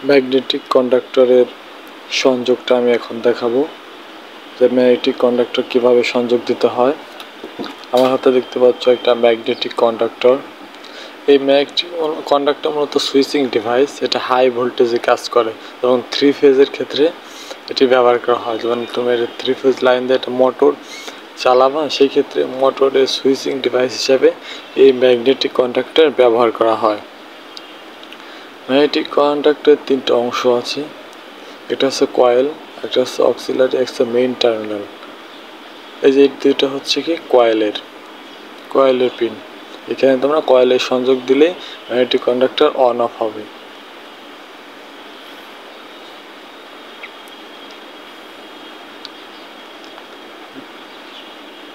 Magnetic কন্ডাক্টরের সংযোগটা আমি এখন দেখাবো যে ম্যাগনেটিক কন্ডাক্টর কিভাবে সংযোগ দিতে হয়। আমার হাতে দেখতে পাচ্ছ একটা ম্যাগনেটিক কন্ডাক্টর। এই ম্যাগনেটিক কন্ডাক্টর মূলত সুইচিং ডিভাইস, এটা হাই ভোল্টেজে কাজ করে এবং 3 ফেজের ক্ষেত্রে এটি ব্যবহার করা হয়। যেমন তুমি 3 ফেজ লাইন দিয়ে একটা মোটর চালাবা, সেই ক্ষেত্রে মোটরের সুইচিং ডিভাইস হিসেবে এই ম্যাগনেটিক কন্ডাক্টর ব্যবহার করা হয়। ম্যাগনেটিক কন্ডাক্টরের 3টা অংশ আছে। এটা হচ্ছে কয়েল, একটা হচ্ছে অক্সিলারি, একটা মেইন টার্মিনাল। এই যে দুইটা হচ্ছে কি কয়েলের পিন। এখানে তোমরা কয়েলের সংযোগ দিলে ম্যাগনেটিক কন্ডাক্টর অন অফ হবে।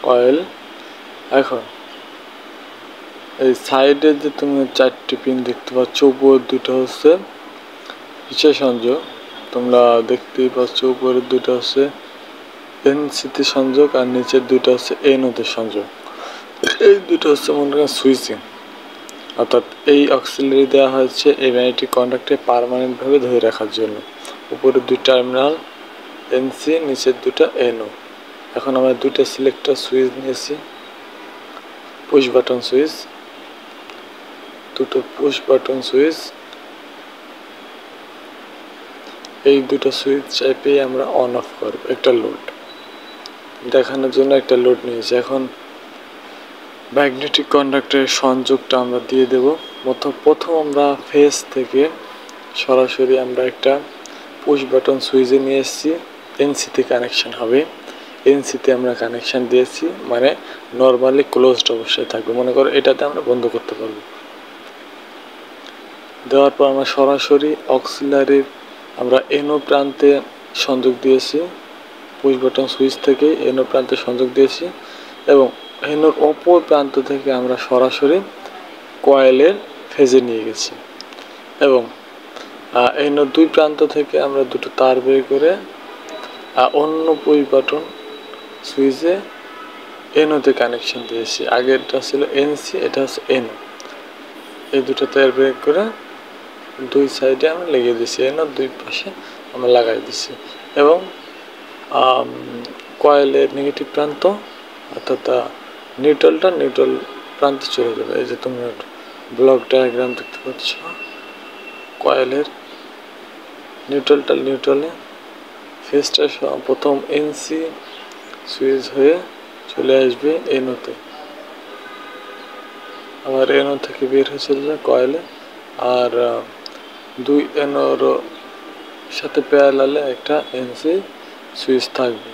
কয়েল। এখন এই সাইডে যে তুমি 4টি পিন দেখতে পাচ্ছ, উপর দুটো হচ্ছে কিসের সংযোগ তোমরা দেখতেই পাচ্ছ। উপরের দুটো হচ্ছে এনসিতে সংযোগ আর নিচের দুটো হচ্ছে এনওতে সংযোগ। এই দুটো হচ্ছে মনে করেন সুইচিং, অর্থাৎ এই অক্সিলারি দেওয়া হয়েছে এই ম্যাগনেটিক কন্ডাক্টরে পার্মানেন্ট ভাবে ধরে রাখার জন্য। উপরের দুই টার্মিনাল এনসি, নিচের দুটো এনও। এখন আমরা দুটো সিলেক্টর সুইচ নিয়েছি, পুশ বাটন সুইচ, দুটো পুশ বাটন সুইচ। এই দুটো সুইচ চাইপে আমরা অন অফ করব। একটা লোড দেখানোর জন্য একটা লোড নিয়েছি। এখন ম্যাগনেটিক কন্ডাক্টরের সংযোগটা আমরা দিয়ে দেব। প্রথম আমরা ফেজ থেকে সরাসরি আমরা একটা পুশ বাটন সুইচে নিয়ে এসেছি, এনসিতে কানেকশন হবে। এনসিতে আমরা কানেকশন দিয়েছি, মানে নর্মালি ক্লোজড অবস্থায় থাকবে। মনে করো এটাতে আমরা বন্ধ করতে পারবো। দেওয়ার পর আমরা সরাসরি অক্সিলারির আমরা এনও প্রান্তে সংযোগ দিয়েছি, পুশ বাটন সুইচ থেকে এনও প্রান্তে সংযোগ দিয়েছি এবং এনওর অপর প্রান্ত থেকে আমরা সরাসরি কয়েলের ফেজে নিয়ে গেছি এবং এনওর দুই প্রান্ত থেকে আমরা দুটো তার বের করে অন্য পুশ বাটন সুইচে এনওতে কানেকশন দিয়েছি। আগেরটা ছিল এনসি, এটা হচ্ছে এনও। এই দুটো তার বের করে দুই সাইডে আমরা লেগে দিছি, এনওর দুই পাশে আমরা লাগাই দিছি এবং কয়েলের নেগেটিভ প্রান্ত অর্থাৎ নিউট্রাল প্রান্তে চলে যাবে। এই যে তুমি ব্লক ডায়াগ্রাম দেখতে পাচ্ছ, কয়েলের নিউট্রালে ফেজটা প্রথম এনসি সুইচ হয়ে চলে আসবে এনওতে, আবার এনও থেকে বের হয়ে চলে যাবে কয়েলে। আর দুই এনওর সাথে প্যারালালে একটা এনসি সুইচ থাকবে।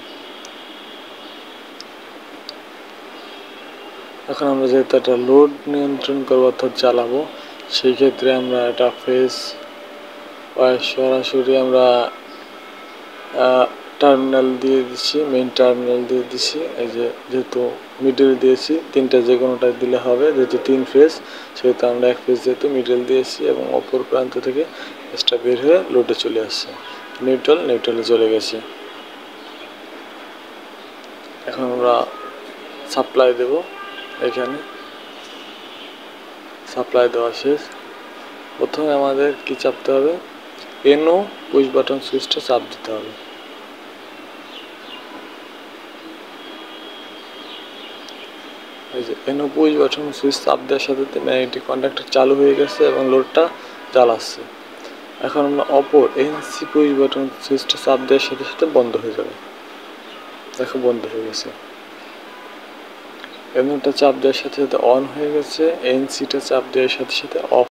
এখন আমরা যেহেতু একটা লোড নিয়ন্ত্রণ করবো অর্থাৎ চালাবো, সেই ক্ষেত্রে আমরা একটা ফেজ সরাসরি আমরা টার্মিনাল দিয়ে দিচ্ছি, মেইন টার্মিনাল দিয়ে দিচ্ছি। এই যে যেহেতু মিডল দিয়েছি, তিনটা যে কোনোটা দিলে হবে, যেহেতু 3 ফেজ সেহেতু আমরা 1 ফেজ যেহেতু মিডল দিয়েছি এবং অপর প্রান্ত থেকে ফেজটা বের হয়ে লোডে চলে আসছে, নিউট্রালে চলে গেছে। এখন আমরা সাপ্লাই দেব। এখানে সাপ্লাই দেওয়া শেষ। প্রথমে আমাদের কি চাপতে হবে, এনও পুশ বাটন সুইচটা চাপ দিতে হবে। এই যে এনও পুশ বাটন সুইচ চাপ দেওয়ার সাথে ম্যাগনেটিক কন্ডাক্টর চালু হয়ে গেছে এবং লোডটা চালাচ্ছে। এখন আমরা অপর এনসি পুশ বাটন সুইচটা চাপ দেওয়ার সাথে সাথে বন্ধ হয়ে যাবে। দেখো বন্ধ হয়ে গেছে। এনওটা চাপ দেওয়ার সাথে সাথে অন হয়ে গেছে, এনসিটা চাপ দেওয়ার সাথে সাথে অফ।